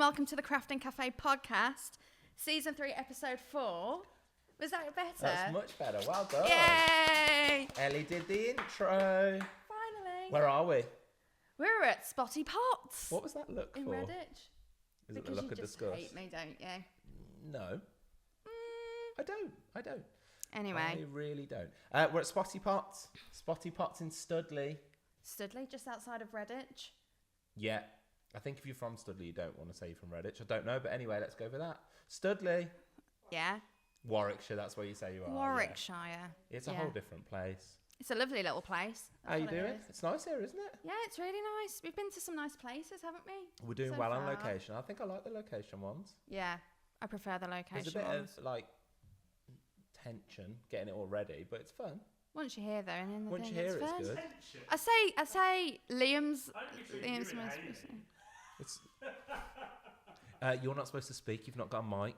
welcome to the Crafting Cafe podcast, season 3, episode 4. Was that better? That's much better. Well done. Yay! Ellie did the intro. Finally. Where are we? We're at Spotty Pots. What was that look in for? Redditch. Is because it the look you of just disgust? hate me, don't you? No. I don't. Anyway. I really don't. We're at Spotty Pots. Spotty Pots in Studley. Studley, just outside of Redditch. Yeah. I think if you're from Studley, you don't want to say you're from Redditch. I don't know, but anyway, let's go for that. Studley. Yeah. Warwickshire, that's where you say you are. Warwickshire. Yeah. It's a whole different place. It's a lovely little place. How you doing? It's nice here, isn't it? Yeah, it's really nice. We've been to some nice places, haven't we? We're doing so well on far. location. I think I like the location ones. Yeah, I prefer the location There's a bit ones. of like tension getting it all ready, but it's fun. Once you're here, though, and then the Once thing, you hear it's it's fun. good. I say Liam's most It's you're not supposed to speak. You've not got a mic.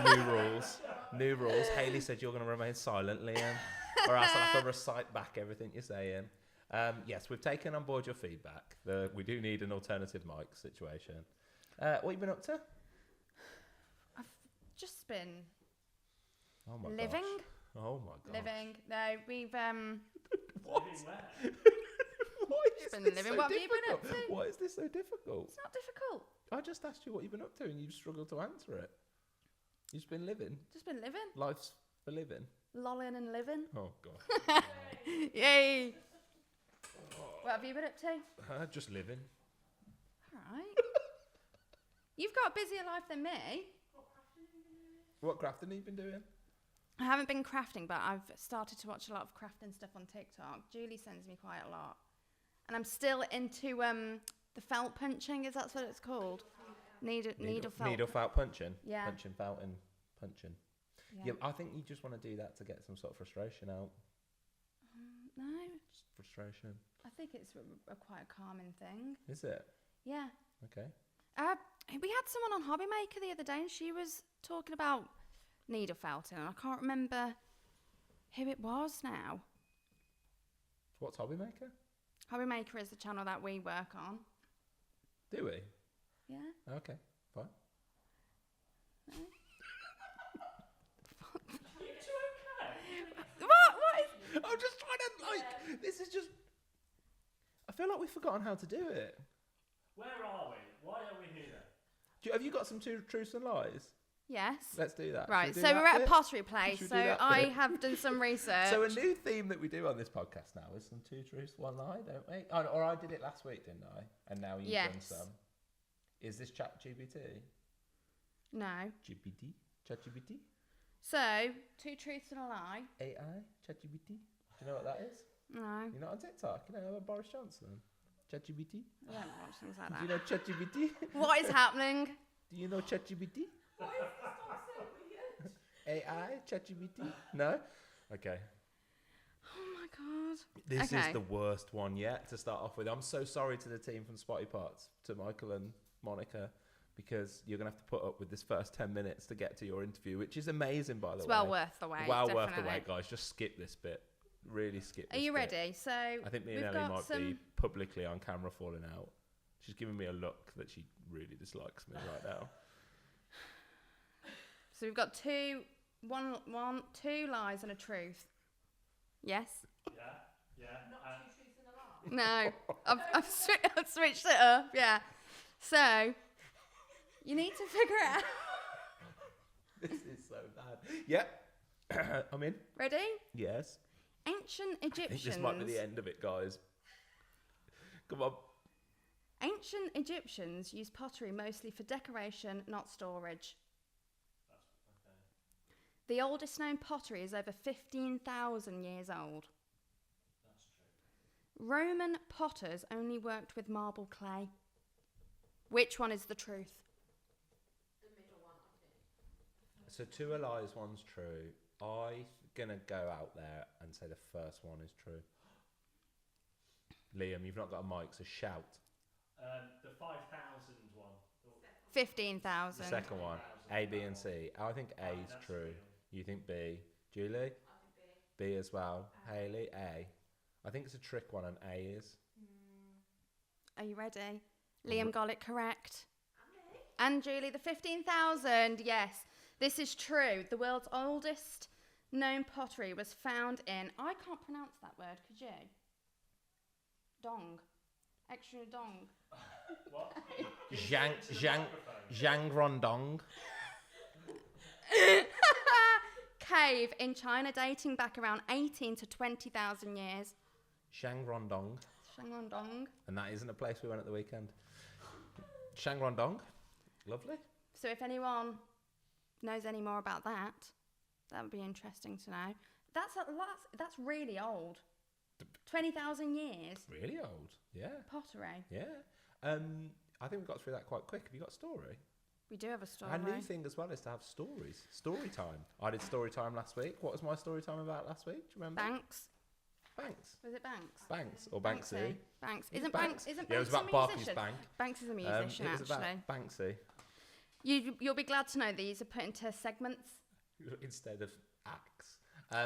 New rules. New rules. Hayley said you're going to remain silent, Liam, or else I'll have to recite back everything you're saying. Yes, we've taken on board your feedback. We do need an alternative mic situation. What have you been up to? I've just been Oh my living. Gosh. Oh my god. Living. No, we've What? Why is been this living. so What have you been up difficult? to? Why is this so difficult? It's not difficult. I just asked you what you've been up to, and you've struggled to answer it. You've just been living. Just been living. Life's for living. Lolling and living. Oh god. Yay. What have you been up to? Just living. All right. You've got a busier life than me. What crafting have you been doing? I haven't been crafting, but I've started to watch a lot of crafting stuff on TikTok. Julie sends me quite a lot. And I'm still into the felt punching, is that what it's called? Needle felt. Needle felt punching? Yeah. Punching, felt and punching. Yeah, I think you just want to do that to get some sort of frustration out. No. Just frustration. I think it's a quite a calming thing. Is it? Yeah. Okay. We had someone on Hobby Maker the other day, and she was talking about needle felting, and I can't remember who it was now. What's Hobby Maker? Hobby Maker is the channel that we work on. Do we? Yeah. Okay, fine. No? What is... I'm just trying to, this is just... I feel like we've forgotten how to do it. Where are we? Why are we here? Have you got some truths and lies? Yes. Let's do that. Right, Should we so do we're that at a bit? pottery place, Should we so do that I bit? have done some research. So a new theme that we do on this podcast now is some 2 truths, 1 lie, don't we? Oh, or I did it last week, didn't I? And now you've done some. Is this ChatGPT? No. GPT? ChatGPT? So, 2 truths and a lie. AI? ChatGPT? Do you know what that is? No. You're not on TikTok? You know Boris Johnson? ChatGPT? I don't watch things like Do you that. know ChatGPT? What is happening? Do you know ChatGPT? AI? ChatGPT? No? Okay. Oh my god. This Okay. is the worst one yet to start off with. I'm so sorry to the team from Spotty Pots, to Michael and Monica, because you're going to have to put up with this first 10 minutes to get to your interview, which is amazing, by the way. It's well worth the wait. Well definitely. worth the wait, guys. Just skip this bit. Really skip this Are you bit. ready? So, I think me and we've Ellie got might be publicly on camera falling out. She's giving me a look that she really dislikes me right now. So we've got two lies and a truth. Yes? Yeah. No. I've switched it up, yeah. So, you need to figure it out. This is so bad. Yep. I'm in. Ready? Yes. Ancient I think Egyptians. this might be the end of it, guys. Come on. Ancient Egyptians used pottery mostly for decoration, not storage. The oldest known pottery is over 15,000 years old. That's true. Roman potters only worked with marble clay. Which one is the truth? The middle one, I think. So 2 are lies, 1's true. I'm going to go out there and say the first one is true. Liam, you've not got a mic, so shout. The 5,000 one. 15,000. The second one, A, B and C. I think A is that's true. real. You think B? Julie? I think B. B as well. Hayley? A. I think it's a trick one and A is. Are you ready? Liam got it correct. And Julie, the 15,000, yes, this is true. The world's oldest known pottery was found in, I can't pronounce that word, could you? Dong. Extra dong. What? Zhang Rondong. Cave in China dating back around 18 to 20,000 years. Shangrondong. Shangrondong. And that isn't a place we went at the weekend. Shangrondong. Lovely. So if anyone knows any more about that, that would be interesting to know. That's really old. 20,000 years. Really old. Yeah. Pottery. Yeah. I think we got through that quite quick. Have you got a story? We do have a story. Our new thing as well is to have stories. Story time. I did story time last week. What was my story time about last week? Do you remember? Banks. Banks. Was it Banks? Banks or Banksy. Banks. Is it Isn't Banks? Banks? Isn't Yeah, it was Banks about a Barclays musician? Bank. Banks is a musician, It was about actually. Banksy You'll be glad to know these are put into segments. instead of acts.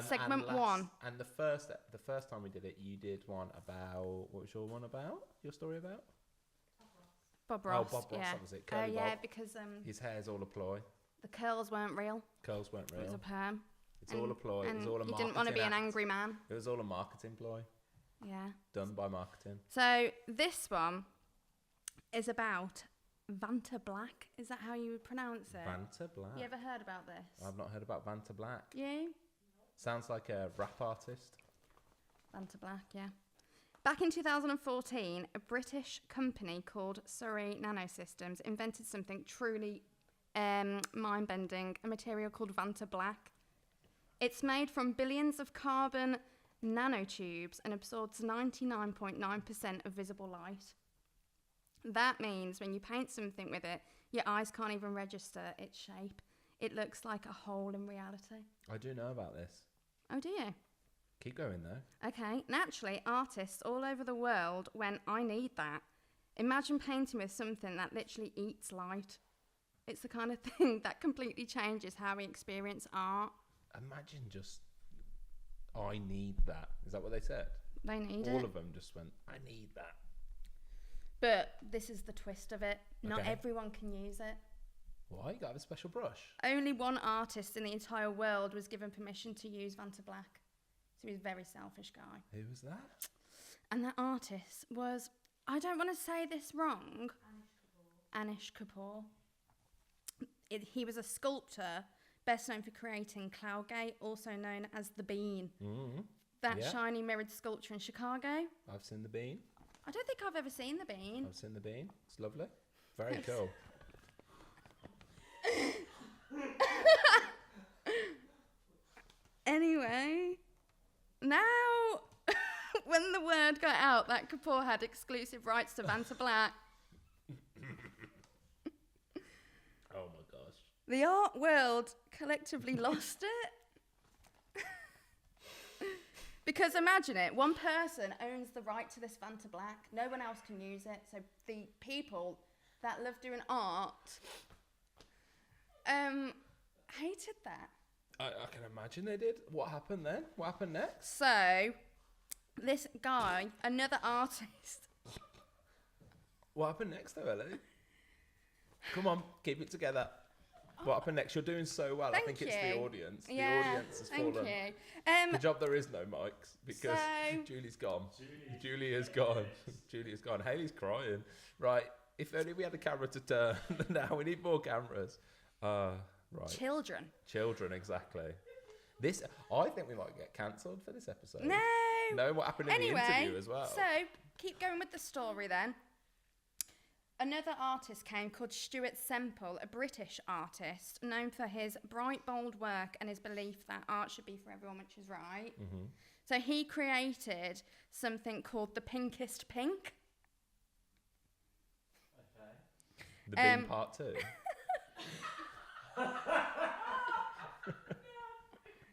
Segment one. And the first time we did it, you did one about, what was your one about? Your story about? Bob Ross. Bob Ross, yeah. that was it. Oh Curly yeah, Bob. because His hair's all a ploy. the curls weren't real. Curls weren't It was real. a perm. It's all a ploy. It And was all a you marketing didn't want to be an act. angry man. It was all a marketing ploy Yeah. done by marketing. So this one is about Vanta Black. Is that how you would pronounce it? Vanta Black. You ever heard about this? I've not heard about Vanta Black. You? Sounds like a rap artist. Vanta Black, yeah. Back in 2014, a British company called Surrey Nanosystems invented something truly mind-bending, a material called Vanta Black. It's made from billions of carbon nanotubes and absorbs 99.9% of visible light. That means when you paint something with it, your eyes can't even register its shape. It looks like a hole in reality. I do know about this. Oh, do you? Keep going though. Okay, naturally, artists all over the world went, I need that. Imagine painting with something that literally eats light. It's the kind of thing that completely changes how we experience art. Imagine just, I need that. Is that what they said? They need All it. of them just went, I need that. But this is the twist of it. Not Okay. everyone can use it. Why? You got to have a special brush. Only one artist in the entire world was given permission to use Vanta Black. So he was a very selfish guy. Who was that? And that artist was, I don't want to say this wrong, Anish Kapoor. He was a sculptor, best known for creating Cloudgate, also known as the Bean. Mm-hmm. That Yeah. shiny mirrored sculpture in Chicago. I've seen the bean. I don't think I've ever seen the Bean. I've seen the bean. It's lovely. Very cool. Anyway, now when the word got out that Kapoor had exclusive rights to Vanta Black, Oh my gosh. the art world collectively lost it. Because imagine it, one person owns the right to this Vanta Black. No one else can use it. So the people that love doing art hated that. I can imagine they did. What happened then? What happened next? So this guy, another artist, What happened next though, Ellie? Come on, keep it together. What happened next? You're doing so well. I Thank think it's the you. audience. The yeah, audience has thank fallen. you. Good job there is no mics because So- Julie's gone. Julie has gone. Julie has gone. Hayley's crying. Right. If only we had a camera to turn. Now we need more cameras. Right. Children. Children, exactly. This, I think we might get cancelled for this episode. No. No, what happened in the interview as well? So keep going with the story then. Another artist came called Stuart Semple, a British artist known for his bright, bold work and his belief that art should be for everyone, which is right. Mm-hmm. So he created something called the Pinkest Pink. Okay. The Bean Part 2.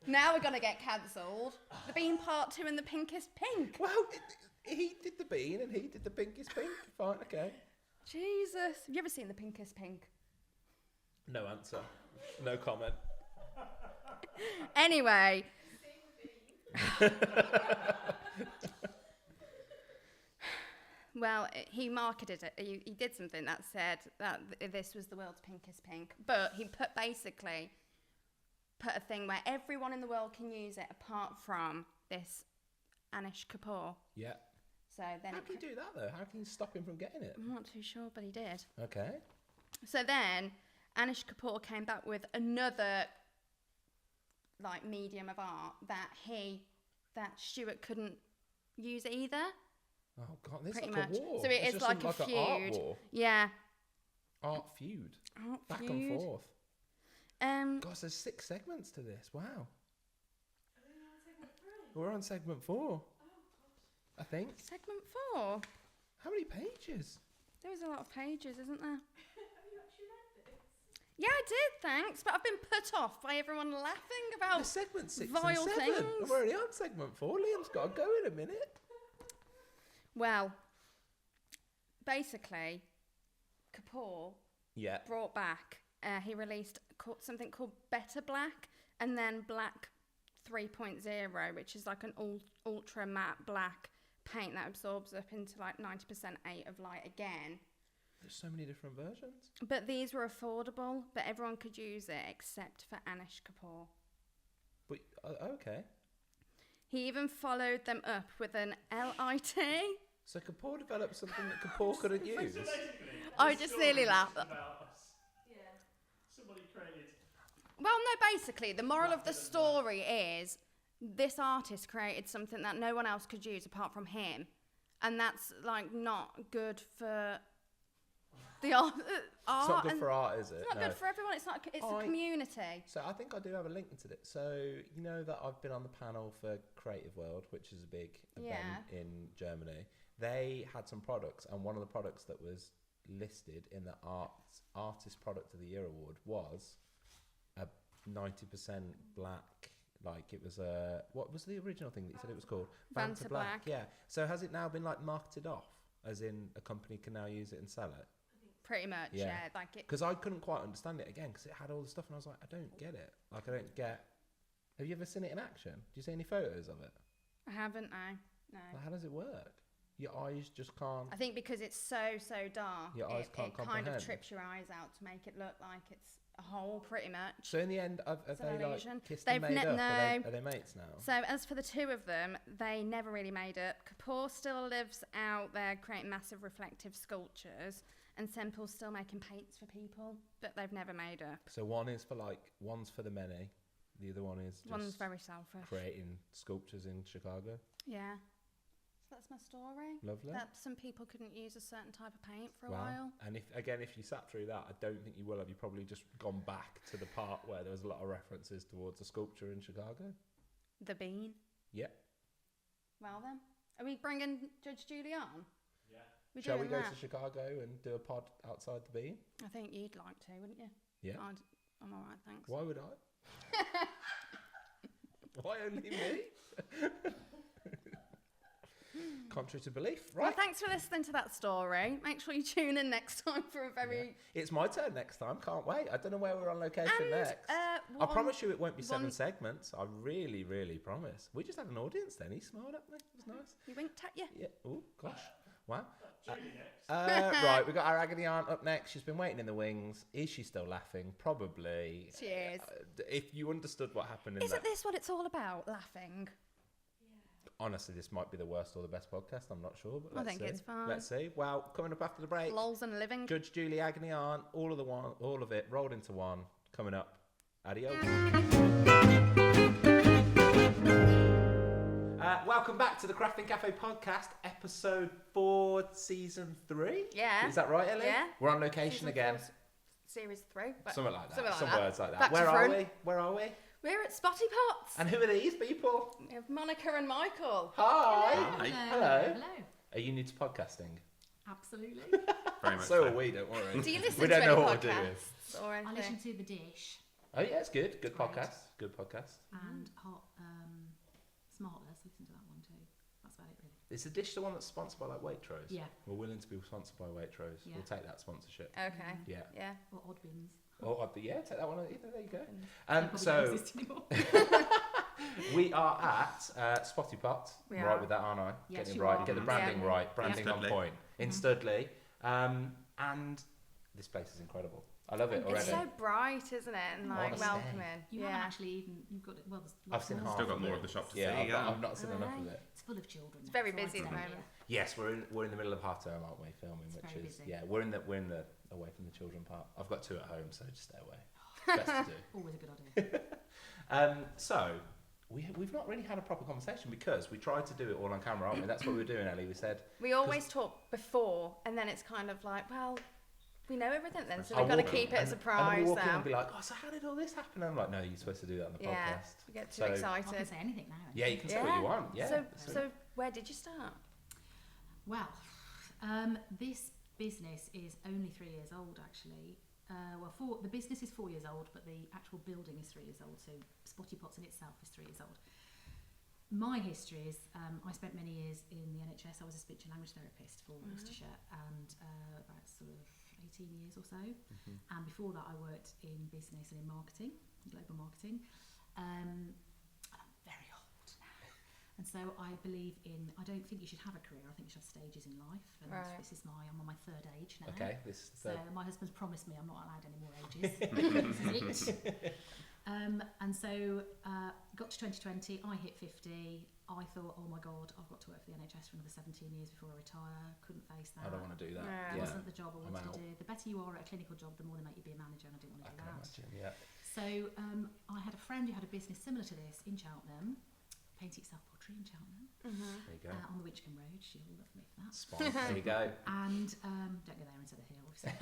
Now we're going to get cancelled. The Bean Part 2 and the Pinkest Pink. Well, he did the bean and he did the pinkest pink. Fine, okay. Jesus. Have you ever seen the Pinkest Pink? No answer. No comment. Anyway. Well, he marketed it. He did something that said that this was the world's pinkest pink. But he put a thing where everyone in the world can use it apart from this Anish Kapoor. Yeah. So then How can you do that though? How can you stop him from getting it? I'm not too sure, but he did. Okay. So then Anish Kapoor came back with another like medium of art that Stuart couldn't use either. Oh god, this is Pretty like much. a war. So it It's is just like a an art feud. war. Yeah. Art feud. Art Back feud. and forth. Gosh, there's 6 segments to this. Wow. We're on segment 4. I think. Segment 4. How many pages? There was a lot of pages, isn't there? Have you actually read this? Yeah, I did, thanks. But I've been put off by everyone laughing about. There's segment 6 vile and 7. things. We're already on segment 4. Liam's got to go in a minute. Well, basically, Kapoor Yeah. brought back. He released something called Better Black, and then Black 3.0, which is like an ultra matte black paint that absorbs up into like 90% of light again. There's so many different versions. But these were affordable, but everyone could use it except for Anish Kapoor. But okay. He even followed them up with an LIT. So Kapoor developed something that Kapoor couldn't use. So basically, I the just story nearly is laughed. about us. Yeah. Somebody created. Well, no, basically, the moral of the story is this artist created something that no one else could use apart from him. And that's, like, not good for the art. It's not good for art, is it? It's not good for everyone. It's a community. So I think I do have a link to it. So you know that I've been on the panel for Creative World, which is a big event in Germany. They had some products, and one of the products that was listed in the Artist Product of the Year award was a 90% black. Like it was a what was the original thing that you said it was called? Vanta Black. Yeah. So has it now been like marketed off, as in a company can now use it and sell it? Pretty much, yeah. Like it. Because I couldn't quite understand it again because it had all the stuff and I was like, I don't get it. Like I don't get. Have you ever seen it in action? Do you see any photos of it? I haven't, no. Like, how does it work? Your eyes just can't. I think because it's so dark, Your eyes can't it kind comprehend. of trips your eyes out to make it look like it's a hole, pretty much. So in the end, have It's they an like illusion. kissed They've and made up? no. Are they mates now? So as for the two of them, they never really made up. Kapoor still lives out there creating massive reflective sculptures, and Semple's still making paints for people, but they've never made up. So one's for the many, the other one is just One's very selfish. creating sculptures in Chicago. Yeah. So that's my story. Lovely. That some people couldn't use a certain type of paint for a Wow. while. And if you sat through that, I don't think you will have. You probably just gone back to the part where there was a lot of references towards a sculpture in Chicago. The Bean. Yeah. Well then, are we bringing Judge Julie on? Yeah. We're Shall we doing go that? to Chicago and do a pod outside the Bean? I think you'd like to, wouldn't you? Yeah. I'm all right, thanks. Why would I? Why only me? Contrary to belief, right? Well, thanks for listening to that story. Make sure you tune in next time for a very... It's my turn next time. Can't wait. I don't know where we're on location And, next. I one- promise you it won't be 7 one- segments. I really, really promise. We just had an audience then. He smiled at me. It was nice. He winked at you. Yeah. Oh, gosh. Wow. Julie next. Right, we've got our agony aunt up next. She's been waiting in the wings. Is she still laughing? Probably. She is. If you understood what happened in Isn't that... this what it's all about, laughing? Honestly, this might be the worst or the best podcast. I'm not sure, but I let's think see. it's fine. Let's see. Well, coming up after the break, Lols and living. Judge Julie Agony Aunt, all of it rolled into one. Coming up. Adios. Welcome back to the Crafting Cafe podcast, episode 4, season 3. Yeah. Is that right, Ellie? Yeah. We're on location Season again. 4, series 3. But Something like that. something like Some that. words like that. Back to Where are front. we? Where are we? We're at Spotty Pots. And who are these people? We have Monica and Michael. Hi. Hello. Hello. Hello. Are you new to podcasting? Absolutely. Very much So are we, don't worry. Do you listen We to don't any know what we're doing. podcasts or I anything? listen to The Dish Oh yeah, it's good. Good Great. podcast. Good podcast. and Hot Smartless. Listen to that one too. That's about it really. Is the dish the one that's sponsored by like Waitrose? Yeah. We're willing to be sponsored by Waitrose. Yeah. We'll take that sponsorship. Okay. Yeah. Yeah. Or Oddbins. Oh, yeah, take that one. Either. There you go. They probably don't So exist anymore. We are at Spotty Pots. We I'm are. right with that, aren't I? Yes, Getting it you right. are. Get the branding Yeah. right. Branding on Studley. point. In Mhm. Studley. And this place is incredible. I love it It's already. so bright, isn't it? And I like wanna stay. welcoming. You haven't actually even, you've got it, well, there's I've lots seen more half Still got of more it. of the shop to Yeah, see. Yeah. I've not seen enough of it. It's full of children. It's very so I'd busy at the stay moment. here. Yes, we're in the middle of half term, aren't we? Filming, It's which very is busy. we're in the away from the children part. I've got 2 at home, so just stay away. Best to do. Always a good idea. So we've not really had a proper conversation because we tried to do it all on camera, aren't we? That's what we were doing, Ellie. We said We always talk before, and then it's kind of like, well, we know everything then, so I'll we've got to walk- keep it a and surprise then we walk in now. and be like, oh, so how did all this happen? And I'm like, no, you're supposed to do that on the Yeah, podcast. we get too So- I can excited. say anything now. Yeah, you can say what you want. Yeah. So where did you start? Well, this business is only 3 years old, actually. The business is 4 years old, but the actual building is 3 years old. So Spotty Pots in itself is 3 years old. My history is I spent many years in the NHS. I was a speech and language therapist for Worcestershire, and about sort of 18 years or so. Mhm. And before that, I worked in business and in marketing, global marketing. And I'm very old now. And so I believe I don't think you should have a career. I think you should have stages in life. And Right. I'm on my 3rd age now. Okay, this is the So third. my husband's promised me I'm not allowed any more ages. This is it. And so got to 2020, I hit 50. I thought, oh my God, I've got to work for the NHS for another 17 years before I retire. Couldn't face that. I don't want to do that. Yeah. It Yeah. wasn't the job I I'm wanted out. to do. The better you are at a clinical job, the more they make you be a manager, and I didn't want I to do can that. imagine. Yeah. So I had a friend who had a business similar to this in Cheltenham, Paint Itself Pottery in Cheltenham, There you go. on the Winchcombe Road. She'll love me for that. Spot. There you go. And don't go there into the hill, obviously.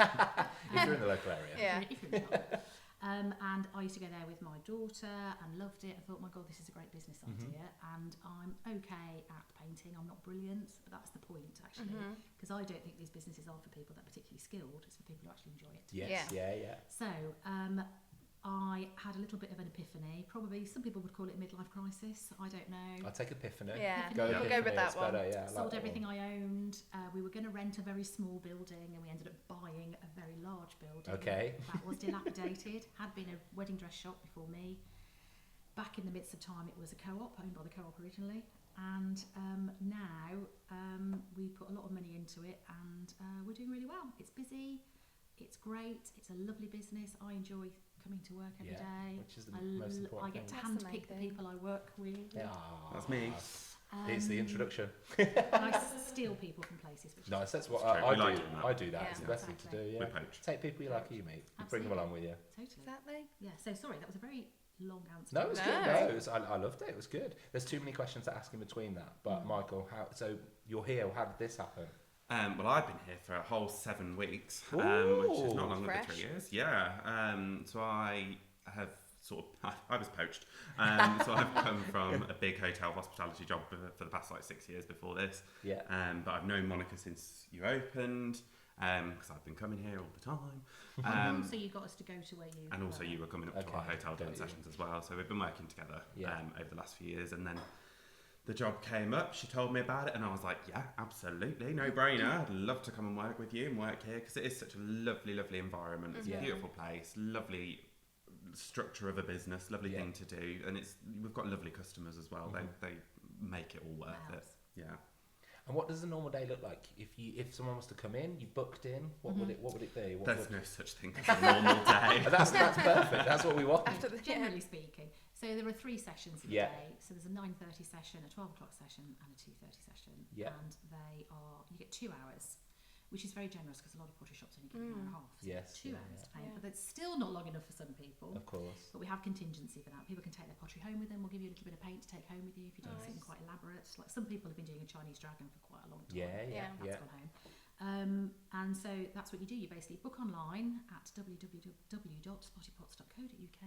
If you're in the local area. Yeah. If you're in Cheltenham. And I used to go there with my daughter and loved it. I thought, my God, this is a great business idea. And I'm okay at painting. I'm not brilliant, but that's the point, actually. Because I don't think these businesses are for people that are particularly skilled. It's for people who actually enjoy it. Yes. Yeah. So I had a little bit of an epiphany. Probably some people would call it a midlife crisis. I don't know. I'll take epiphany. Yeah, Go Yeah. we'll go with epiphany, that it's one. better, yeah, I like Sold that everything one. I owned. We were going to rent a very small building, and we ended up buying a very large building. Okay. That was dilapidated. Had been a wedding dress shop before me. Back in the midst of time, it was a co-op owned by the co-op originally, and now we put a lot of money into it, and we're doing really well. It's busy. It's great. It's a lovely business. I enjoy coming to work every Yeah, day. which is the I most l- important I get to thing. That's the handpick the main thing. people I work with. Yeah. That's me. It's the Um, introduction. I steal people from places, which Nice. That's what It's true, I we do. like doing that. I do that. Yeah. It's the best thing to Exactly. do. We Yeah. poach. Take people you like you meet. You bring them Absolutely. along with you. totally. Exactly. Yeah. So sorry, that was a very long answer. No, it was good. No. No, it was, I loved it. It was good. There's too many questions to ask in between that. But Michael, so you're here. How did this happen? Well, I've been here for a whole 7 weeks, which is Ooh. not long over Fresh. 3 years. Yeah. So I have I was poached. So I've come from a big hotel hospitality job for the past 6 years before this. Yeah. But I've known Monica since you opened, because I've been coming here all the time. So you got us to go to where you. And also you were coming up to our Okay, hotel doing got you. sessions as well. So we've been working together Yeah. over the last few years. And then the job came up, she told me about it, and I was like, yeah, absolutely, no brainer. I'd love to come and work with you and work here, because it is such a lovely, lovely environment. It's Yeah. a beautiful place, lovely structure of a business, lovely Yeah. thing to do. And we've got lovely customers as well. They make it all worth Wow. it. Yeah. And what does a normal day look like? If someone was to come in, you booked in, what would it be? What There's would... no such thing as a normal day. That's perfect. That's what we want. After the Generally speaking, so there are 3 sessions in Yeah. a day. So there's a 9:30 session, a 12 o'clock session, and a 2:30 session. Yeah. And you get 2 hours, which is very generous because a lot of pottery shops only give you an hour and a half. So Yes, 2 yeah, hours to paint, Yeah. but that's still not long enough for some people. Of course. But we have contingency for that. People can take their pottery home with them. We'll give you a little bit of paint to take home with you if you're doing something Nice. quite elaborate. Like some people have been doing a Chinese dragon for quite a long time. Yeah. That's gone home. And so that's what you do. You basically book online at www.spottypots.co.uk.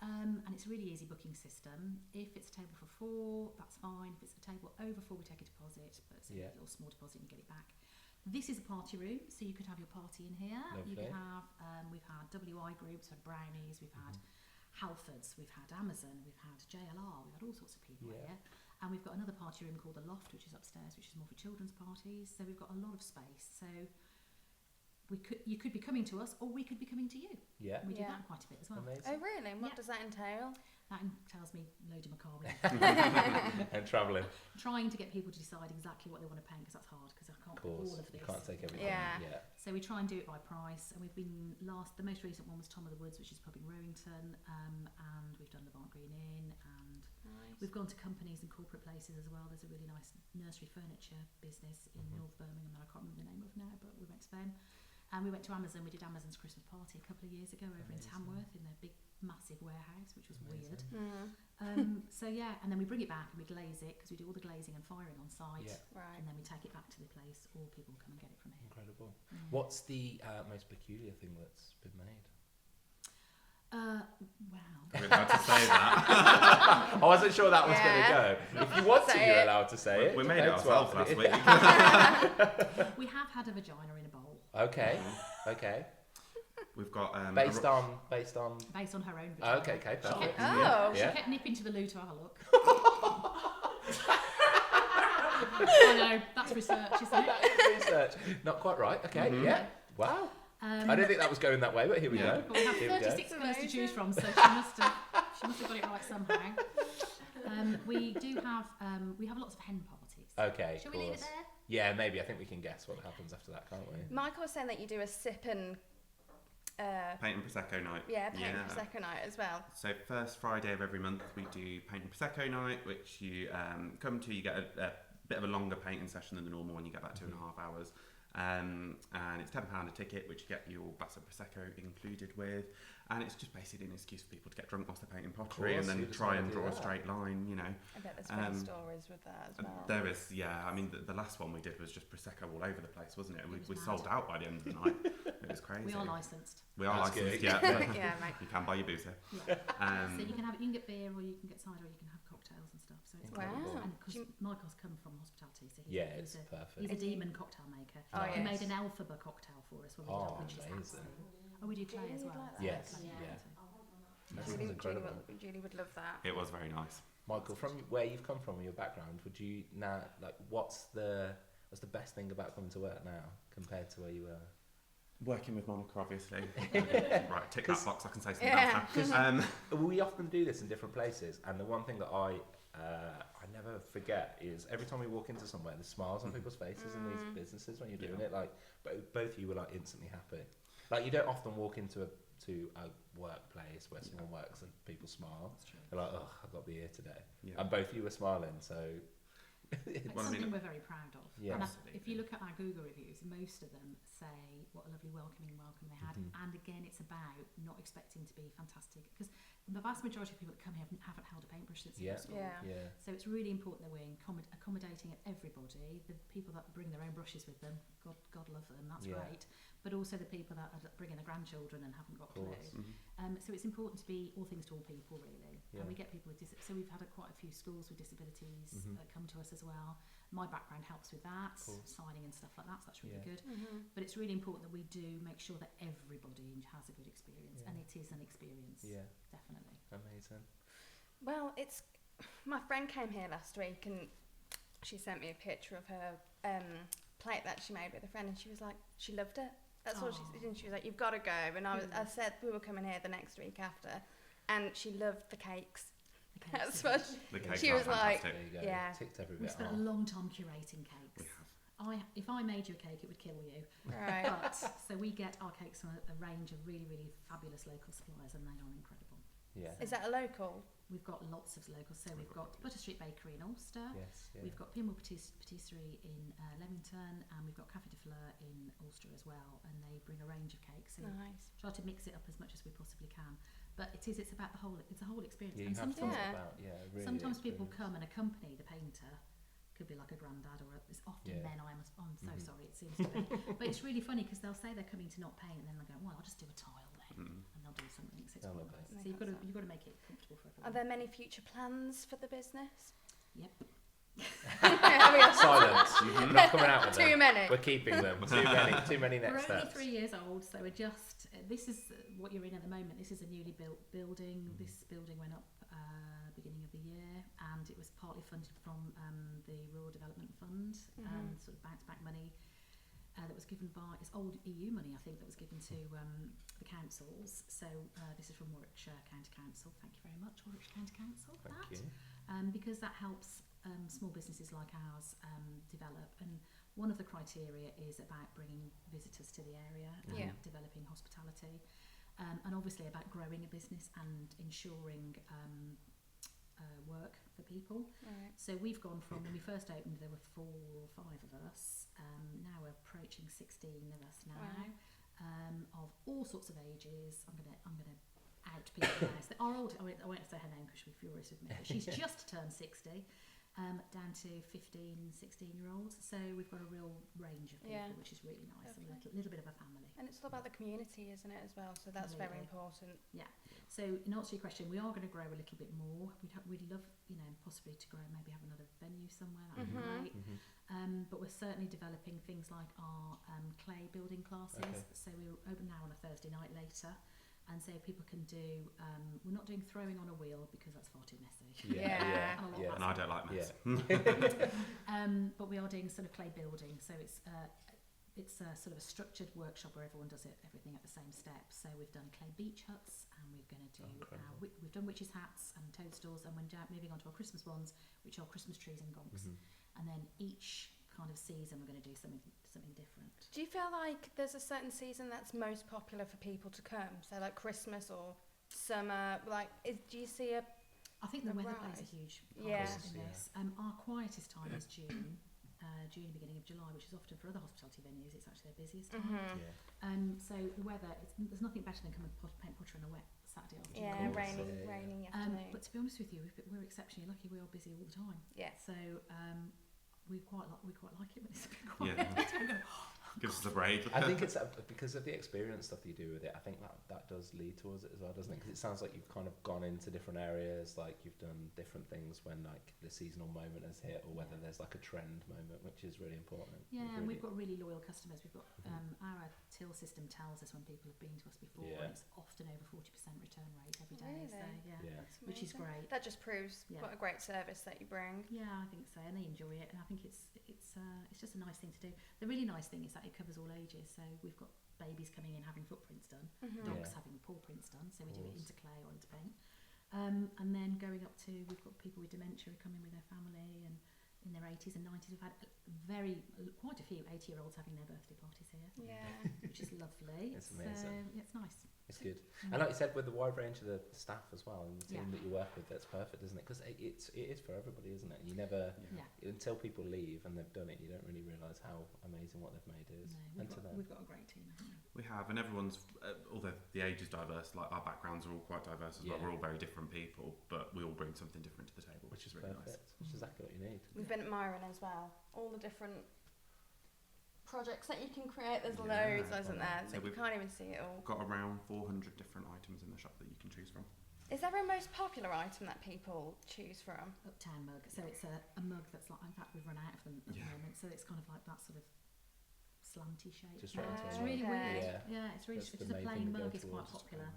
And it's a really easy booking system. If it's a table for 4, that's fine. If it's a table over 4, we take a deposit, but it's a Yeah. little small deposit and get it back. This is a party room, so you could have your party in here. You Lovely. could have, we've had WI groups, we've had Brownies, we've had Halfords, we've had Amazon, we've had JLR, we've had all sorts of people Yeah. here. And we've got another party room called the Loft, which is upstairs, which is more for children's parties. So we've got a lot of space. So you could be coming to us, or we could be coming to you. Yeah. And we do Yeah. that quite a bit as well. Amazing. Oh, really? And what Yeah. does that entail? That entails me loading my car with And travelling. trying to get people to decide exactly what they want to paint, because that's hard, because I can't Of put all course, of this. you can't take everything. Yeah. So we try and do it by price, and we've been the most recent one was Tom of the Woods, which is pub in Rowington, and we've done Levant Green Inn, and Nice. we've gone to companies and corporate places as well. There's a really nice nursery furniture business in North Birmingham that I can't remember the name of now, but we went to them. And we went to Amazon. We did Amazon's Christmas party a couple of years ago over in Tamworth in their big, massive warehouse, which was weird. So yeah, and then we bring it back and we glaze it, because we do all the glazing and firing on site. Yeah. Right. And then we take it back to the place, or people come and get it from here. Incredible. Yeah. What's the most peculiar thing that's been made? Wow. Are we allowed to say that? I wasn't sure that was going to Yeah. go. If you want to, Say you're it. allowed to say it. We made it Depends what- ourselves last week. We have had a vagina in a bowl, Okay. Okay. We've got Based on. based on her own vagina. Okay. Okay. She Perfect. kept, Oh. she Yeah. kept nipping to the loo to have a look. I know, that's research, isn't it? That is research. Not quite right. Okay. Yeah. Wow. I didn't think that was going that way, but here we go. But we have Here we go. 36 colours to choose Amazing. from, so she must have got it right somehow. We do have we have lots of hen parties. Okay. Shall Cool. we leave it there? Yeah, maybe. I think we can guess what happens after that, can't we? Michael was saying that you do a sip and Paint and Prosecco night. paint and Prosecco night as well. So first Friday of every month we do Paint and Prosecco night, which you come to. You get a bit of a longer painting session than the normal one. You get about 2.5 hours. And it's £10 a ticket, which you get your glass of Prosecco included with, and it's just basically an excuse for people to get drunk whilst they're painting pottery, course, and who then doesn't try wanna and do draw a that? straight line, you know. I bet there's funny stories with that as well. There is, yeah. I mean, the last one we did was just Prosecco all over the place, wasn't it? It was We mad. sold out by the end of the night. It was crazy. We are licensed. We are That's licensed, good. yeah. Yeah, mate. You can buy your booze here. Yeah. Um, So you can get beer, or you can get cider, or you can have cocktails and stuff. So it's Incredible. Wow. And because Do you- Michael's come from hospitality, so Yeah, it's he's perfect. a demon cocktail maker. Oh, He yes. made an alphaba cocktail for us when we did Oh, our witches' amazing. house. Oh, we do clay as well. like that? Yes, Clay, yeah. That Julie, sounds incredible. Julie would love that. it was very nice. Michael, from where you've come from, your background, would you now what's the best thing about coming to work now compared to where you were? Working with Monica, obviously. Right, tick that box. I can say something Yeah. else now. We often do this in different places, and the one thing that I never forget is every time we walk into somewhere, the smiles on people's faces in these businesses when you're doing it. Like both of you were like instantly happy. Like you don't often walk into a workplace where someone works and people smile. They're like, oh, I've got to be here today, Yeah. and both of you were smiling. So It's Well, I something mean- we're very proud of. Yeah. And Absolutely. if you look at our Google reviews, most of them say what a lovely welcoming welcome they had. Mhm. And again, it's about not expecting to be fantastic, because the vast majority of people that come here haven't held a paintbrush since they Yeah. were school. yeah, So it's really important that we're accommodating of everybody. The people that bring their own brushes with them, God love them, that's Yeah. great. But also the people that are bringing their grandchildren and haven't got a clue. course. So it's important to be all things to all people, really. Yeah. And we get people with so we've had quite a few schools with disabilities Mhm. that come to us as well. My background helps with that, Cool. signing and stuff like that. So that's really Yeah. good. But it's really important that we do make sure that everybody has a good experience, Yeah. and it is an experience, Yeah, definitely. amazing. Well, it's my friend came here last week and she sent me a picture of her plate that she made with a friend, and she was like, she loved it. That's what she Aw. said. And she was like, you've got to go. And I said we were coming here the next week after, and she loved the cakes. Okay, That's so what The cakes She are was like- fantastic. There you go. Yeah. Ticked every we bit spent off. a long time curating cakes. We have. If I made you a cake, it would kill you. right. But so we get our cakes from a range of really, really fabulous local suppliers, and they are incredible. Yeah. Is that a local? We've got lots of locals. So we've got Butter Street Bakery in Ulster. Yes. Yeah. We've got Pinwell Patisserie in Leamington, and we've got Café de Fleur in Ulster as well, and they bring a range of cakes. So we Nice. try to mix it up as much as we possibly can. But it's about the whole. It's a whole experience. Yeah, And you have to think Yeah. about really sometimes people experience. come and accompany the painter. Could be like a granddad, or it's often Yeah. men. I'm so Mhm. sorry, it seems to be. But it's really funny because they'll say they're coming to not paint, and then they'll go, well, I'll just do a tile then, Mm. and they'll do something. So it's I quite love nice. it. So you've got to make it comfortable for everyone. Are there many future plans for the business? Yep. Silence. You're not coming out with Too them. many. We're keeping them. Too many We're next only steps. 3 years old, so we're just. This is what you're in at the moment. This is a newly built building. Mhm. This building went up beginning of the year, and it was partly funded from the Rural Development Fund and sort of bounce back money. that was given by, it's old EU money, I think, that was given to the councils. So this is from Warwickshire County Council. Thank you very much, Warwickshire County Council, for Thank that. you. Because that helps small businesses like ours develop. And one of the criteria is about bringing visitors to the area and Yeah. developing hospitality. And obviously about growing a business and ensuring work for people. Right. So we've gone from, when we first opened, there were 4 or 5 of us. Now we're approaching 16 of us now, of all sorts of ages. I'm gonna out people now. So our old, I won't say her name because she'll be furious with me, but she's just turned 60, down to 15, 16-year-olds. So we've got a real range of people, Yeah. which is really nice. Lovely. A little bit of a family. And it's all about the community, isn't it, as well? So that's very Absolutely. important. So in answer to your question, we are going to grow a little bit more. We'd love, possibly to grow, maybe have another venue somewhere. That would be great. But we're certainly developing things like our clay building classes. Okay. So we're open now on a Thursday night later. And so people can do, we're not doing throwing on a wheel because that's far too messy. Yeah. And a lot Yeah. of And I don't like mess. but we are doing sort of clay building, so it's sort of a structured workshop where everyone does everything at the same step. So we've done clay beach huts, and we're going to do Incredible. we've done witches' hats and toadstools, and we're moving on to our Christmas ones, which are Christmas trees and gonks. And then each kind of season we're going to do something different. Do you feel like there's a certain season that's most popular for people to come? So like Christmas or summer, like do you see a I think the weather plays a Right. huge Yeah. part in this. Our quietest time is June, beginning of July, which is often for other hospitality venues, it's actually their busiest time. So the weather, there's nothing better than coming paint pottery on a wet Saturday afternoon. course, rainy afternoon. But to be honest with you, we're exceptionally lucky. We are busy all the time. Yeah. So we quite like it when it's a bit quiet. Yeah. Gives us a break. I think it's because of the experience stuff that you do with it. I think that does lead towards it as well, doesn't it? Because it sounds like you've kind of gone into different areas, like you've done different things when like the seasonal moment has hit, or whether there's like a trend moment, which is really important. Yeah, It's and really- we've got really loyal customers. We've got our till system tells us when people have been to us before, Yeah. and it's often over 40% return rate every day. Really? So yeah, Yeah. which is great. That just proves Yeah. what a great service that you bring. Yeah, I think so, and they enjoy it, and I think it's just a nice thing to do. The really nice thing is that it covers all ages. So we've got babies coming in having footprints done, dogs Yeah. having paw prints done. So we do it Course. into clay or into paint, and then going up to we've got people with dementia who come in with their family and in their 80s and 90s. We've had quite a few 80-year-olds having their birthday parties here, Yeah. which is lovely. It's amazing. So it's nice. It's good. And like you said, with the wide range of the staff as well, and the team Yeah. that you work with, that's perfect, isn't it? Because it is for everybody, isn't it? You never, Yeah. until people leave and they've done it, you don't really realise how amazing what they've made is. No, And to them. we've got a great team. Haven't we? We have, and everyone's, although the age is diverse, like our backgrounds are all quite diverse as well. Yeah. We're all very different people, but we all bring something different to the table, which is really perfect. nice. Which is exactly what you need. We've been admiring as well all the different projects that you can create. There's Yeah, loads, isn't there? so That you we've can't even see it all. Got around 400 different items in the shop that you can choose from. Is there a most popular item that people choose from? Uptown mug. So it's a mug that's like, in fact, we've run out of them at the Yeah. moment. So it's kind of like that sort of slanty shape. Just right into It's it. really Okay. weird. Yeah. Yeah, it's really That's just the a main plain thing to go mug is quite towards. popular.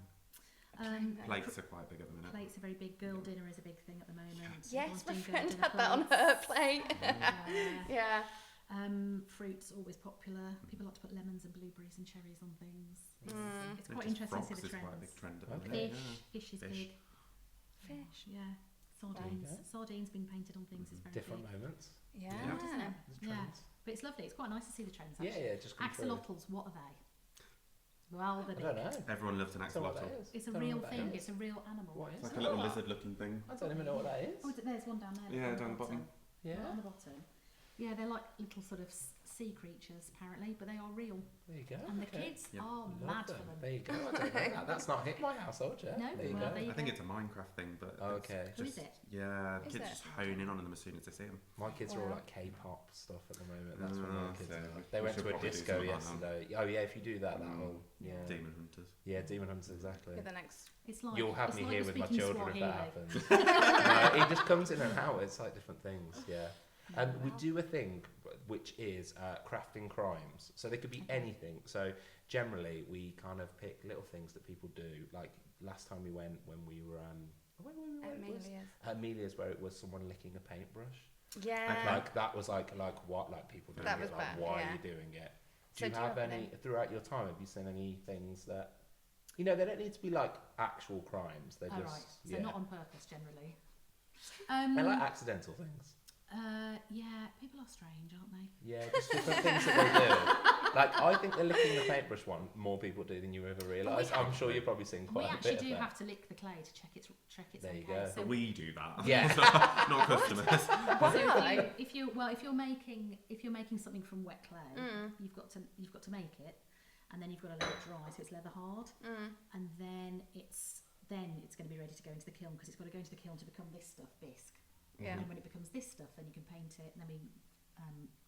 Plates are quite big at the minute. Plates are very big. Girl dinner is a big thing at the moment. Yes, Everyone's my doing girl friend dinner had that on her plate. Yeah. Yeah. Fruit's always popular. People like to put lemons and blueberries and cherries on things. Mm. It's And quite just interesting to see frogs the is quite a trends. big trend at the Okay. minute. Fish is Fish. big. Fish. Yeah. Sardines. Okay. Sardines being painted on things is very Different big. moments. Yeah. Yeah. Isn't it? There's Yeah. trends. But it's lovely. It's quite nice to see the trends. Yeah, Actually. yeah, just come through. Axolotls, what are they? Well, they're I big. don't know. Everyone loves an I don't know what axolotl. that is. It's a Don't know real what that thing. is. It's a real animal. What is It's like it? a little lizard-looking thing. I don't even know what that is. Oh, there's one down there. Yeah, look, down the bottom. Yeah. On the bottom. Yeah, they're like little sort of sea creatures apparently, but they are real. There you go. And the okay. kids Yeah. are Love mad them. for them. There you go. I don't know that. That's not hit my household yet. No, there you well, go. there you I think go. it's a Minecraft thing, but Oh, it's okay. Who just, is it? yeah, Is kids it? just hone in on them as soon as they see them. My kids are all Wow. like K-pop stuff at the moment. That's what my Ah, kids so are. we They went should to a probably do disco something like that. yesterday. Oh yeah, if you do that, that'll yeah. Demon hunters. Yeah, Demon Hunters exactly. You're the next. It's like You'll have it's me like here you're with my speaking children if that Swahili. happens. No, it just comes in and out. It's like different things. Yeah. We Wow. do a thing which is crafting crimes. So they could be Okay. anything. So generally we kind of pick little things that people do. Like last time we went when we were where were we? Amelia's. Amelia's, where it was someone licking a paintbrush. Yeah. Like that was like what like people doing That it. was Like bad, why yeah. are you doing it? Do you have any throughout your time? Have you seen any things that they don't need to be like actual crimes? They're Oh, just right. So not on purpose generally. They're like accidental things. Yeah, people are strange, aren't they? Yeah, just different things that they do. Like, I think the licking the paintbrush one, more people do than you ever realise. I'm sure you've probably seen quite a bit of that. We actually do have to lick the clay to check it's There okay. you go. So But we do that. Yeah. not customers. So if you're making something from wet clay, you've got to make it, and then you've got to let it dry so it's leather hard, and then it's going to be ready to go into the kiln because it's got to go into the kiln to become this stuff, bisque. Yeah. And then when it becomes this stuff, then you can paint it, and then we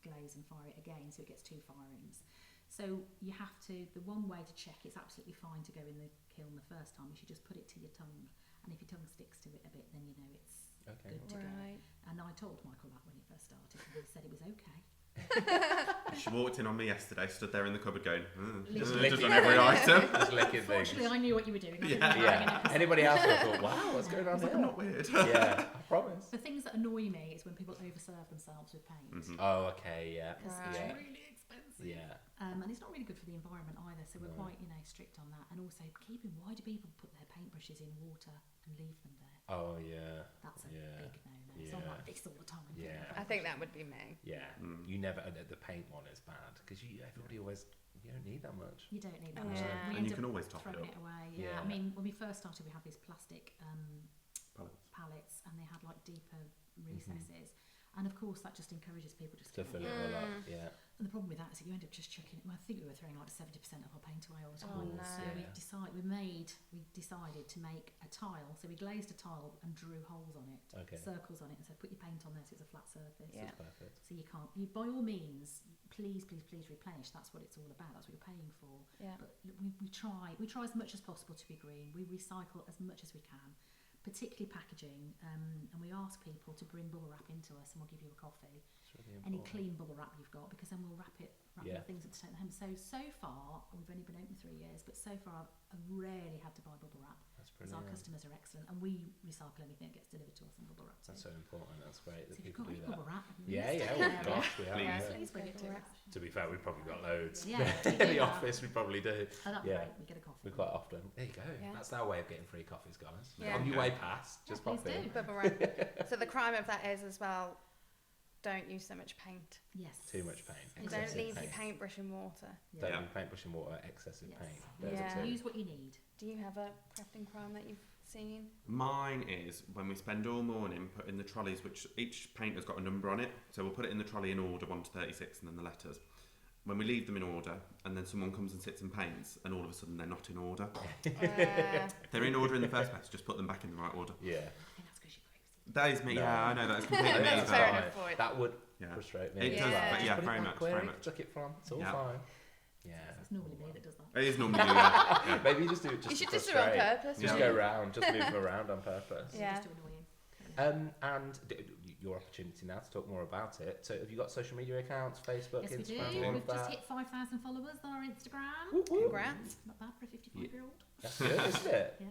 glaze and fire it again, so it gets 2 firings. So you have to. The one way to check it's absolutely fine to go in the kiln the first time is you just put it to your tongue, and if your tongue sticks to it a bit, then you know it's good to go. And I told Michael that when he first started, and he said it was okay. She walked in on me yesterday, stood there in the cupboard going, Just just licking on every item. Just licking things. Fortunately, I knew what you were doing. Yeah. Anybody else would have thought, wow, what's going on It's here? not weird. Yeah, I promise. The things that annoy me is when people overserve themselves with paint. Oh, okay, yeah. Because Yeah. it's really expensive. Yeah. And it's not really good for the environment either, so we're quite, strict on that. And also why do people put their paintbrushes in water and leave them there? Oh, yeah. That's a Yeah. big no-no. It's not Yeah. like this all the time. Yeah. I think that would be me. Yeah. You never, the paint one is bad because everybody always, you don't need that much. You don't need that Yeah. much. We And end you up can always top it throwing up. it away. Yeah. Yeah. I mean, when we first started, we had these plastic Pallets. pallets, and they had like deeper recesses. And of course, that just encourages people just To fill it all up, yeah. And the problem with that is that you end up just chucking it. Well, I think we were throwing like 70% of our paint away all the time. Oh, no. So we Yeah. decided to make a tile. So we glazed a tile and drew holes on it, Okay. circles on it, and said put your paint on there so it's a flat surface. Yeah. Perfect. So you can't. You by all means, please replenish. That's what it's all about. That's what you're paying for. Yeah. But we try as much as possible to be green. We recycle as much as we can, particularly packaging. And we ask people to bring bubble wrap into us, and we'll give you a coffee. It's really Any important. clean bubble wrap you've got, because then we'll wrap Yeah. the things to take them home. So far we've only been open 3 years, but so far I've rarely had to buy bubble wrap That's because our brilliant. customers are excellent, and we recycle anything that gets delivered to us in bubble wrap too. That's so important. That's great So that if you've people got do any that. bubble wrap, Yeah, list yeah. it Oh down. gosh, we have. Please. Yeah. Please bring it to us. To be fair, we've probably got loads. Yeah, in we do the that. office, we probably do. Oh, that'd be Yeah. great. We get a coffee. We quite often. There you go. Yeah. That's our way of getting free coffees, guys. Yeah. On your way past, just please pop in. do. Bubble wrap. So the crime of that is as well, don't use so much paint. Yes. Too much paint. And Excessive don't leave paint. your paintbrush in water. Yeah. Don't Yeah. leave paintbrush in water. Excessive Yes. paint. Those Yeah. are two. Use what you need. Do you have a crafting crime that you've seen? Mine is when we spend all morning putting the trolleys, which each painter's got a number on it. So we'll put it in the trolley in order, 1 to 36, and then the letters. When we leave them in order, and then someone comes and sits and paints, and all of a sudden they're not in order. If they're in order in the first place, just put them back in the right order. Yeah. I think that's because you're crazy. That is me. No. Yeah, I know that is completely me. That's as fair well. enough for it. That would Yeah. frustrate me. It does, Yeah. but yeah, Put it very back much, where very you much. took it from. It's all Yeah. fine. Yeah. It's normally me that does that. It is normally you. Yeah. Maybe you just do it just You to should just do it on frustrate. purpose. Just Yeah. go round, just move them around on purpose. Yeah. Just to annoy you. And your opportunity now to talk more about it. So, have you got social media accounts, Facebook, Yes, we do. Instagram, all We've of just that? hit 5,000 followers on our Instagram. Woo, woo. Congrats. Not bad for a 55-year-old. That's good, isn't it?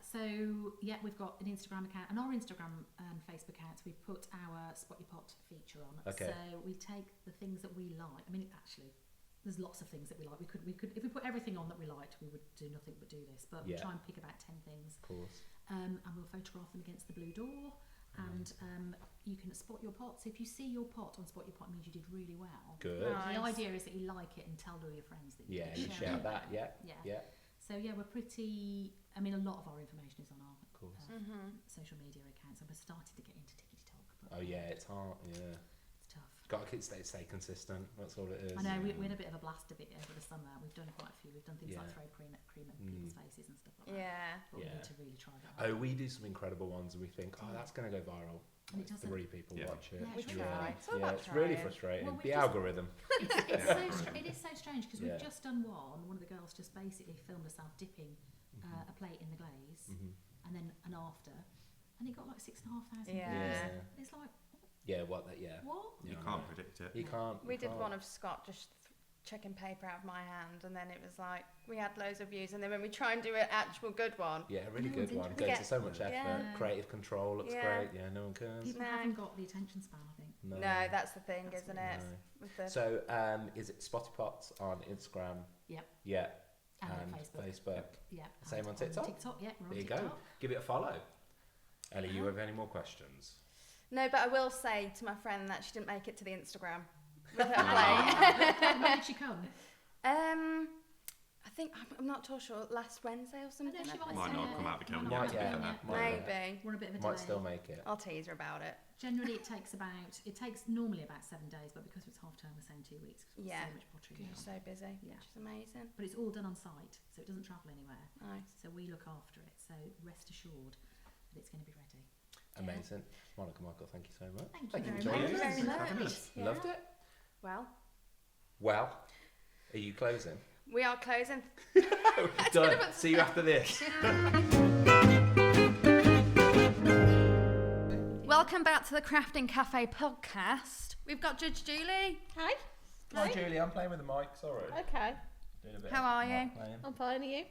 So we've got an Instagram account, and our Instagram and Facebook accounts. We put our Spotty Pot feature on. Okay. So we take the things that we like. I mean, actually, there's lots of things that we like. We could, if we put everything on that we liked, we would do nothing but do this. But we Yeah. try and pick about 10 things, Of course. and we'll photograph them against the blue door. And you can spot your pot. So if you see your pot on Spot Your Pot, it means you did really well. Good. Nice. The idea is that you like it and tell all your friends that you Yeah, did. you shout that. Yeah. Yeah. Yeah. So yeah, we're pretty. I mean, a lot of our information is on our Of course. social media accounts, and we're starting to get into tickety talk. But Oh yeah, it's hard. Yeah. it's tough. Got to stay consistent. That's all it is. I know we had a bit of a blast of it over the summer. We've done quite a few. We've done things like Yeah. throw cream at people's faces and stuff like that. Yeah. But we Yeah. need to really try that. Oh, we do some incredible ones, and we think, oh, that's going to go viral. And it doesn't. 3 people Yeah. watch it. Yeah, We it's try. really- It's all Yeah, about it's really trying. frustrating. Well, we've the just- algorithm. It is so strange because we've Yeah. just done one of the girls just basically filmed herself dipping a plate in the glaze, and then an after, and it got like 6,500 Yeah. views. It's like, Yeah. What? That. Yeah. what? Yeah, You I can't know. predict it. You can't. We you did can't. one of Scott just checking paper out of my hand, and then it was like we had loads of views, and then when we try and do an actual good one, Yeah, a really No good one's one. interested. Goes to so much effort. Yeah. Creative control looks Yeah. great. Yeah, no one cares. People No. haven't got the attention span, I think. No. No, that's the thing, That's isn't what it? No. With the So, is it Spotty Pots on Instagram? Yep. Yeah. And on Facebook. Facebook. Yeah. Same and on TikTok? TikTok, yeah. We're on There you TikTok. go. Give it a follow. Ellie, you Uh-huh. have any more questions? No, but I will say to my friend that she didn't make it to the Instagram with her Ah. plate. When did she come? I think I'm not too sure. Last Wednesday or something. she I might think. Might not Yeah. come out of the calendar. Might, to be yeah. fair. Might. Maybe. We're on a bit of a Might delay. still make it. I'll tease her about it. Generally, it takes normally about 7 days, but because it's half term, we're saying 2 weeks. 'Cause we've got Yeah. so much pottery. You're going so on. busy, Yeah. which is amazing. But it's all done on site, so it doesn't travel anywhere. Nice. So we look after it. So rest assured that it's going to be ready. Amazing. Monica, Michael, thank you so much. Thank Thank you you very for much. joining us. Very Having much. us. Yeah. Loved it. Well, Well, are you closing? we are closing. Done. See you after this. Welcome back to the Crafting Cafe podcast. We've got Judge Julie. Hi. Hi, Julie. I'm playing with the mic. Sorry. Okay. Doing a bit How of are mic you? playing. I'm fine. Are you?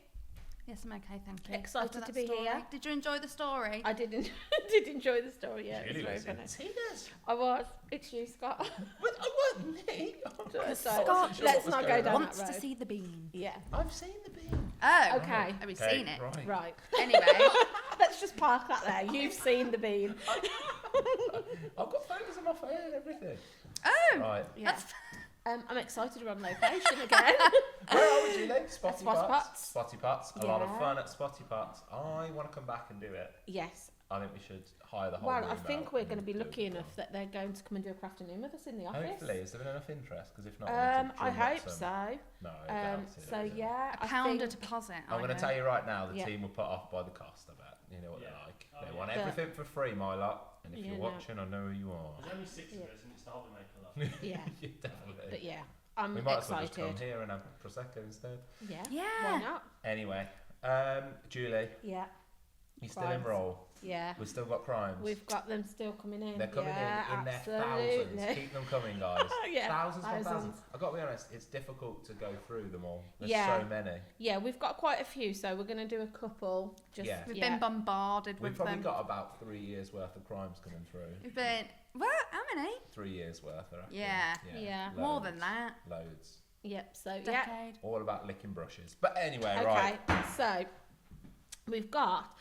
Yes, I'm okay, thank you. Excited After that to be story. here. Did you enjoy the story? I did. Did enjoy the story. Yeah, Julie it was was very in funny. tears. I was. It's you, Scott. But I wasn't me. So, Scott let's not go down Wants that to road. see the bean. Yeah. I've seen the bean. Oh, Okay. Have you seen it? Right. Right. Anyway, Let's just park that there. You've seen the bean. I've got photos of my phone and everything. oh, Right. Yeah. that's I'm excited we're on location again. Where are we, Julie? Spotty Spotty Pots. Pots. Spotty Pots. A lot of Yeah. fun at Spotty Pots. I want to come back and do it. Yes. I think we should hire the whole Well, room I think out we're and going to be do lucky it. enough that they're going to come and do a craft afternoon with us in the office. Hopefully, has there been enough interest? Because if not, we need to I drum up hope some. so. No, I doubt it, So is it? yeah, a I pound think deposit. I'm going to tell you right now, the Yeah. team will put off by the cost. I bet. You know what Yeah. they're like. Oh, They yeah. want But- everything for free, my lot. And if You you're know. watching, I know who you are. There's only 6 Yeah. of us and it's the hobby maker lot. Yeah, Yeah, definitely. but yeah, I'm we might as well just come excited. here and have prosecco instead. Yeah. Yeah. Why not? Anyway, Julie, Yeah. you still in Crimes. roll? Yeah. We've still got crimes. We've got them still coming in. They're coming yeah, in their absolutely. thousands. Keep them coming, guys. Yeah, thousands upon thousands. thousands. I've got to be honest, it's difficult to go through them all. There's Yeah. so many. Yeah, we've got quite a few, so we're going to do a couple. Just Yeah. We've yeah. been bombarded We've with probably them. got about 3 years worth of crimes coming through. We've been what? How many? 3 years worth, I reckon. Yeah. Yeah. More than loads, that. Loads. Yep. So yeah. Decade. All about licking brushes. But anyway, Okay. right. So we've got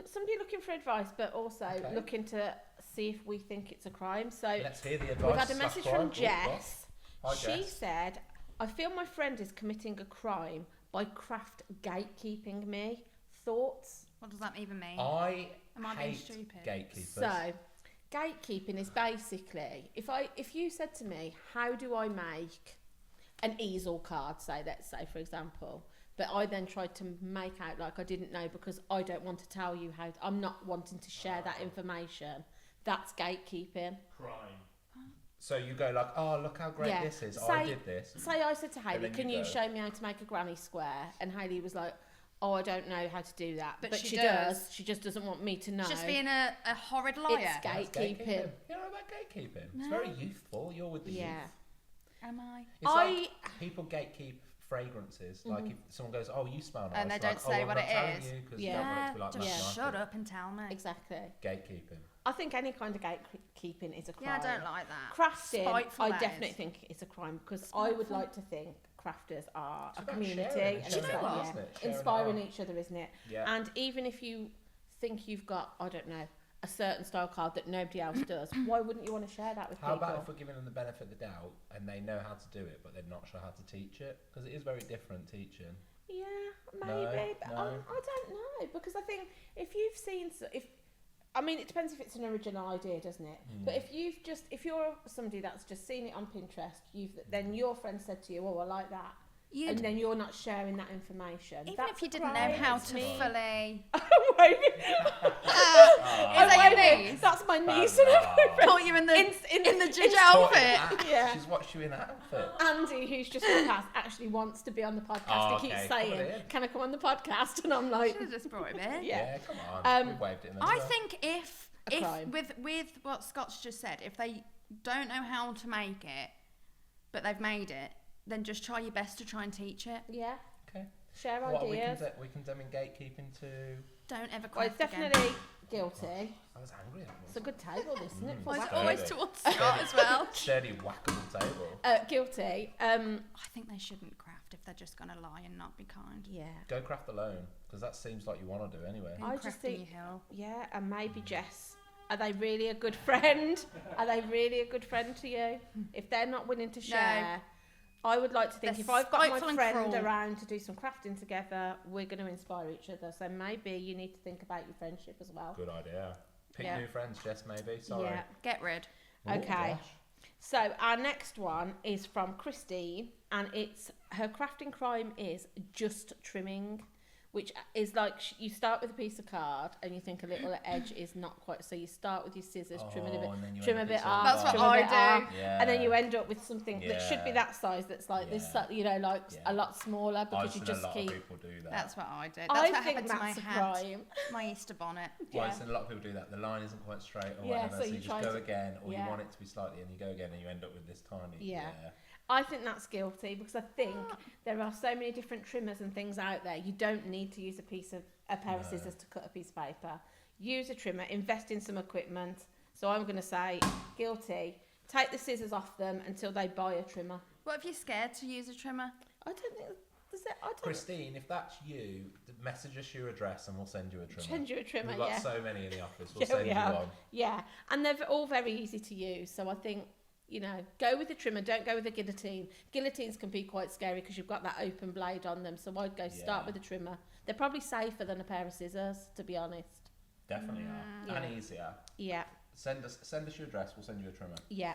somebody looking for advice, but also Okay. looking to see if we think it's a crime. So Let's hear the advice. we've had a slash message crime. from Oh, Jess. Hi, She Jess. said, "I feel my friend is committing a crime by craft gatekeeping me. Thoughts?" What does that even mean? I Am I being hate stupid? gatekeepers. So, gatekeeping is basically if you said to me, "How do I make an easel card?" let's say for example, but I then tried to make out like I didn't know because I don't want to tell you how. I'm not wanting to share that information. That's gatekeeping. Crime. So you go like, oh, look how great Yeah. this is. I Say- did this. Say I said to Hayley, then "Can you you go. show me how to make a granny square?" And Hayley was like, "Oh, I don't know how to do that." But she she does. does. She just doesn't want me to know. Just being a horrid liar. It's That's gatekeeping. You know about gatekeeping? It's No. very youthful. You're with the Yeah. youth. Am I? It's like people gatekeep fragrances. Like if someone goes, oh, you smell nice. And they like, don't say I'm what not it telling is. you 'cause Yeah. you don't want it to be like just that shut nasty. up and tell me. Exactly. Gatekeeping. I think any kind of gatekeeping is a crime. Yeah, I don't like that. Crafting, Spiteful, I that definitely is. think it's a crime because I would Spiteful. like to think crafters are It's a about community sharing, and it's sharing art, isn't it? Sharing inspiring art. each other, isn't it? Yeah. And even if you think you've got, I don't know, a certain style card that nobody else does, why wouldn't you want to share that with How people? about if we're giving them the benefit of the doubt and they know how to do it, but they're not sure how to teach it? Because it is very different teaching. Yeah, maybe, No, but no. I don't know because I think if you've seen, I mean, it depends if it's an original idea, doesn't it? But if you're somebody that's just seen it on Pinterest, then your friend said to you, "Oh, I like that," and then you're not sharing that information. Even That's if you a didn't know crime, how it's to me. fully. Oh, Is that your niece? That's my niece and Caught you in the in the judge Caught in outfit. that. Yeah. She's watched you in that outfit. Andy, who's just walked past, actually wants to be on the podcast. Oh, He keeps okay, come on saying, in. "Can I come on the podcast?" And I'm like, Should have just brought him in. Yeah. Come on. Um, We've waved it in the I door. think if A crime. with what Scott's just said, if they don't know how to make it, but they've made it, then just try your best to try and teach it. "Yeah, Okay. share What we can, ideas." we can gatekeeping to. Don't ever Well, craft it's again. definitely Guilty. I was angry. It's a good table, this, isn't it? for Well, it's whack- always Sturdy. towards Scott as well. Sturdy, whackable table. Guilty. I think they shouldn't craft if they're just going to lie and not be kind. Yeah. Go craft alone, because that seems like you want to do anyway. Been I just crafting think- your hill. Yeah, and maybe Jess. Are they really a good friend? Are they really a good friend to you? If they're not willing to share, I would like to think They're if I've got my spiteful and friend cruel. around to do some crafting together, we're going to inspire each other. So maybe you need to think about your friendship as well. Good idea. Pick Yeah. new friends, Jess, maybe. Sorry. Yeah. Get rid. Oh, Okay. gosh. So our next one is from Christine, and it's her crafting crime is just trimming, which is like you start with a piece of card and you think a little edge is not quite. So you start with your scissors, trim it a bit, and then you trim end a up bit with off, That's what trim a I bit do. off, Yeah. and then you end up with something that should be Yeah. that size. That's like this, Yeah. you know, like Yeah. a lot smaller I've because you seen just a lot keep. of people do that. That's what I did. That's I what think happened to my that's a hat, crime. my Easter bonnet. Well, Yeah. I've seen a lot of people do that. The line isn't quite straight or Yeah, whatever, so so you you try just go to- again, or yeah. you want it to be slightly, and you go again, and you end up with this tiny. Yeah. I think that's guilty because I think there are so many different trimmers and things out there. You don't need to use a pair of No. scissors to cut a piece of paper. Use a trimmer, invest in some equipment. So I'm going to say guilty. Take the scissors off them until they buy a trimmer. What if you're scared to use a trimmer? I don't think does it. I don't Christine, if that's you, message us your address and we'll send you a trimmer. send you a trimmer. We've got Yeah, so many in the office. We'll Yeah, send we you have. one. yeah, and they're all very easy to use. So I think. You know, go with the trimmer, don't go with the guillotine. Guillotines can be quite scary because you've got that open blade on them. So I'd go start Yeah. with the trimmer. They're probably safer than a pair of scissors, to be honest. Definitely are. Yeah. And easier. Yeah, Send us your address. We'll send you a trimmer. yeah.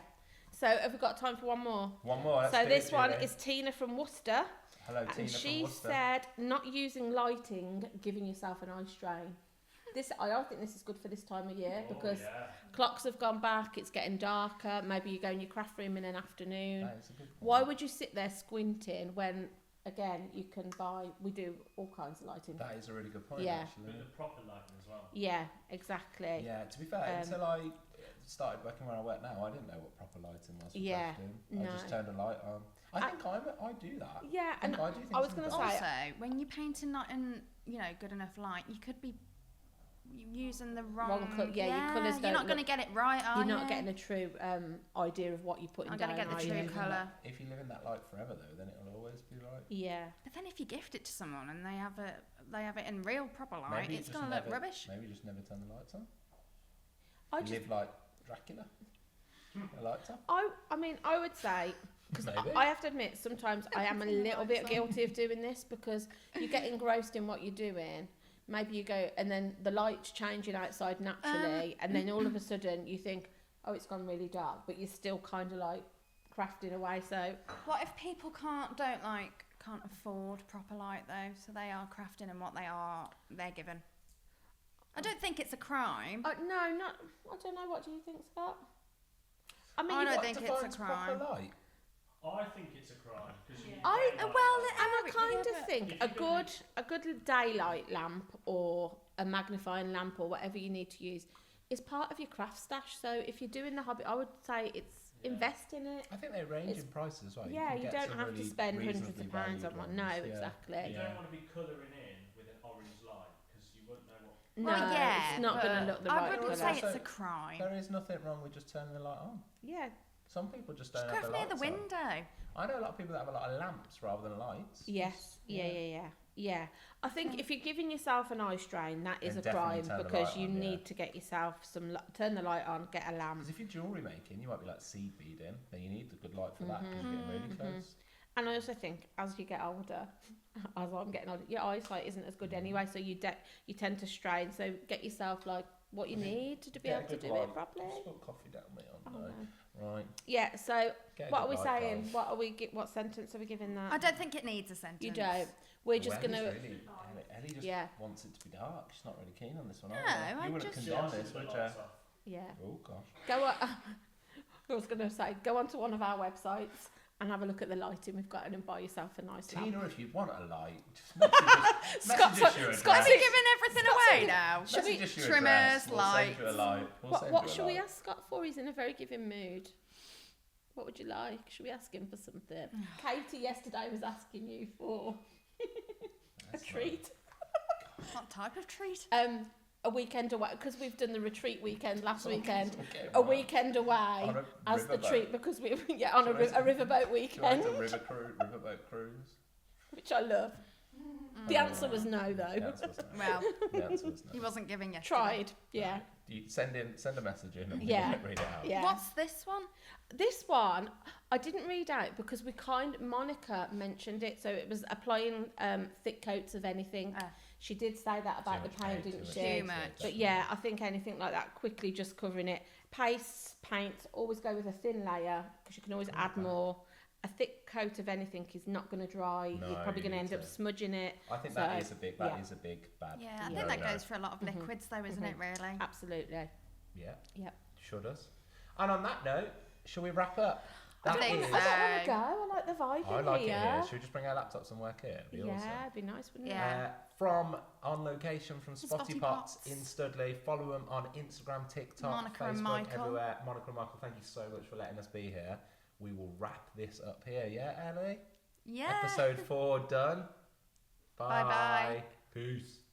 So have we got time for one more? One more. Let's So do this it, one Julie. is Tina from Worcester, Hello, and Tina she from Worcester. said not using lighting, giving yourself an eye strain. I think this is good for this time of year because clocks have gone back, it's getting darker, maybe you go in your craft room in an afternoon. That is a good Why point. would you sit there squinting when, again, you can buy, we do all kinds of lighting. That is a really good point, Yeah. actually. With the proper lighting as well. Yeah, exactly. Yeah, to be fair, until I started working where I work now, I didn't know what proper lighting was for Yeah, crafting. I just no. turned a light on. I think I do that. Yeah, and I do things I was in the gonna dark. say- Also, when you're painting not in, good enough light, you could be using the wrong. Your colours You're don't not going to look- get it right, are You're you? not getting a true idea of what you're putting I'm down. gonna get the are If you true you? live in colour. that- If you live in that light forever, though, then it'll always be right. Yeah. But then if you gift it to someone and they have it in real proper light, Maybe you it's just going to look never- rubbish. Maybe you just never turn the lights on. I You just, live like Dracula. The lights on. I mean, I would say, because Maybe. I have to admit, sometimes I am a little bit guilty of doing this because you get engrossed in what you're doing. Maybe you go, and then the light's changing outside naturally, and then all of a sudden you think, oh, it's gone really dark, but you're still kind of like crafting away. So What if people can't afford proper light though, so they are crafting in what they're given? I don't think it's a crime. no, not. I don't know. What do you think, Scott? I mean, I you've don't got- think it's a defines proper crime. light? I think it's a crime. Cause you I- don't well, like And I Yeah, kind but- of think If a you're gonna good daylight lamp or a magnifying lamp or whatever you need to use is part of your craft stash. So if you're doing the hobby, I would say it's invest in it. I think they range It's- in prices as well. Yeah, can you get don't some have to really spend hundreds reasonably of pounds on valued one. No, ones, yeah. exactly. You Yeah. don't want to be colouring in with an orange light because you wouldn't know what. No, Well, yeah, it's not going but to look the I right wouldn't colour. say Also- it's a crime. There is nothing wrong with just turning the light on. Yeah, Some people just Just don't have craft the near lights the on. window. I know a lot of people that have a lot of lamps rather than lights. yes, Yeah. yeah. I think if you're giving yourself an eye strain, that is Then a definitely crime turn the because light you on, yeah. need to get yourself turn the light on, get a lamp. Because if you're jewellery making, you might be like seed beading, then you need the good light for that because you're getting really close. And I also think as you get older, as I'm getting older, your eyesight isn't as good anyway, so you tend to strain. So get yourself like what you need to be Get a able to good do light. it properly. Spilt coffee down me on Oh, no. no. Right. Yeah. So Get a what good are we light, saying? guys. What are we? What sentence are we giving that? I don't think it needs a sentence. You don't. We're just Well, gonna. Ellie just Yeah. wants it to be dark. She's not really keen on this one. No, are you? I You wouldn't just- condone She this, wants to would put you? lights off. Yeah. Oh gosh. Go on. I was going to say, go onto one of our websites and have a look at the lighting we've got and buy yourself a nice lamp. Tina, if you want a light, just message us your Scott's address. giving everything away now. Should we- Message us your trimmers, address, we'll send you a lights? light. We'll send What you a should we light. ask Scott for? He's in a very giving mood. What would you like? Should we ask him for something? Katie yesterday was asking you for a That's treat. What type of treat? a weekend away, because we've done the retreat weekend last weekend. Okay, A wow. weekend away On a as the riverboat. treat, because we on a Sure, it's riverboat Do you want weekend, a riverboat cruise? which I love. The answer was no, The though. answer was no. Well, The answer was no. he wasn't giving you. Tried, yeah. You send a message in and Yeah. read it out. Yeah. What's this one? This one I didn't read out because Monica mentioned it, so it was applying thick coats of anything. She did say that about the paint, didn't she? Too much. But yeah, I think anything like that, quickly just covering it. Paste, paint, always go with a thin layer because you can always add Okay. more. A thick coat of anything is not going to dry. No, You're probably you going to need end up to. smudging it. I think So, that is a big yeah. bad. Yeah, I Yeah. think that no-no. goes for a lot of liquids, though, isn't it? Really. Absolutely. Yeah. Yep. Sure does. And on that note, shall we wrap up? I That think is- so. I don't want to go. I like the vibe I in like here. it here. Should we just bring our laptops and work here? It'd be Yeah, awesome. it'd be nice, wouldn't Yeah. it? From on location from Spotty Spotty Pots Pots. in Studley. Follow them on Instagram, TikTok, Monica Facebook, and Michael. everywhere. Monica and Michael, thank you so much for letting us be here. We will wrap this up here, yeah, Ellie? Yeah. Episode 4 done. Bye-bye. Peace.